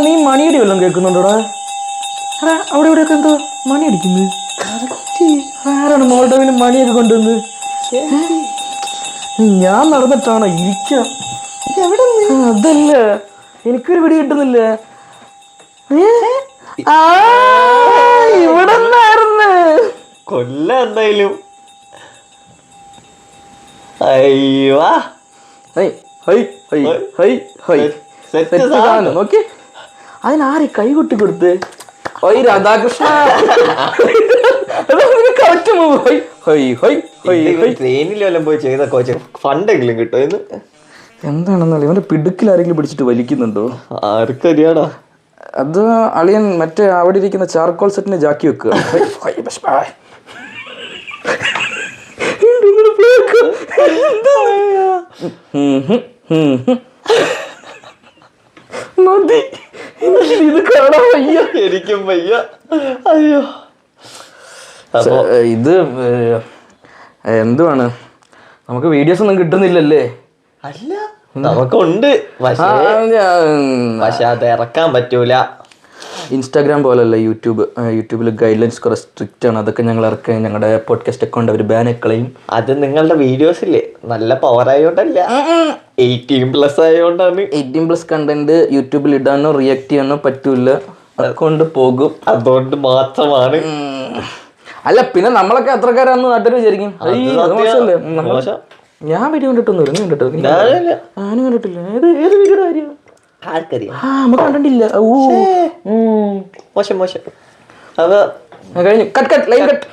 നീ മണിയടി വല്ലതും കേൾക്കുന്നുണ്ടോടാ? അവിടെ ഇവിടെയൊക്കെ എന്തോ മണി അടിക്കുന്നത്. ആരാണ് മോൾഡോവിന് മണിയൊക്കെ കൊണ്ടുവന്ന്? ഞാൻ നടന്നിട്ടാണോ ഇരിക്കാം? അതല്ല, എനിക്കൊരു പിടി കിട്ടുന്നില്ല. ഇവിടെ കൊല്ല എന്തായാലും. അയ്യോ നോക്കി, അതിനാരെ കൈ കൊട്ടി കൊടുത്ത്? രാധാകൃഷ്ണ ട്രെയിനിലെല്ലാം പോയി ചെയ്ത കോച്ച് ഫണ്ടെങ്കിലും കിട്ടും. എന്താണെന്നല്ല, ഇവന്റെ പിടുക്കിൽ ആരെങ്കിലും പിടിച്ചിട്ട് വലിക്കുന്നുണ്ടോ? ആർക്കറിയാടാ. അത് അളിയൻ മറ്റേ അവിടെ ഇരിക്കുന്ന ചാർക്കോൾ സെറ്റിനെ ജാക്കി വെക്കുക. മതി, ഇത് കാണാൻ വയ്യ. എനിക്കും വയ്യ. അയ്യോ, ഇത് എന്തുവാണ്, നമുക്ക് വീഡിയോസ് ഒന്നും കിട്ടുന്നില്ലല്ലേ? അല്ല, നമുക്കുണ്ട്, പക്ഷെ അത് ഇറക്കാൻ പറ്റൂല. ഇൻസ്റ്റാഗ്രാം പോലല്ല യൂട്യൂബിൽ ഗൈഡ് ലൈൻസ് കുറെ സ്ട്രിക്റ്റ് ആണ്. അതൊക്കെ ഞങ്ങൾ ഇറക്കാൻ ഞങ്ങളുടെ പോഡ്കാസ്റ്റ് അക്കൗണ്ട് അവർ ബാൻ കളയും. അത് നിങ്ങളുടെ വീഡിയോസില്ലേ നല്ല പവർ ആയോണ്ടല്ല, 18+ ആയോണ്ടാണ്. 18+ കണ്ടന്റ് യൂട്യൂബിൽ ഇടാനോ റിയാക്ട് ചെയ്യാനോ പറ്റൂല, അക്കൗണ്ട് പോകും. അതുകൊണ്ട് മാത്രമാണ്. അല്ല, പിന്നെ നമ്മളൊക്കെ അത്രക്കാരാന്ന് നാട്ടുകാർ വിചാരിക്കും. ഞാൻ വീഡിയോ കണ്ടിട്ടൊന്നും ഞാനും കണ്ടിട്ടില്ല. ഏത് വീഡിയോ കാര്യം നമുക്ക് കണ്ടിട്ടില്ല. മോശം. അത് കഴിഞ്ഞു. Cut line cut.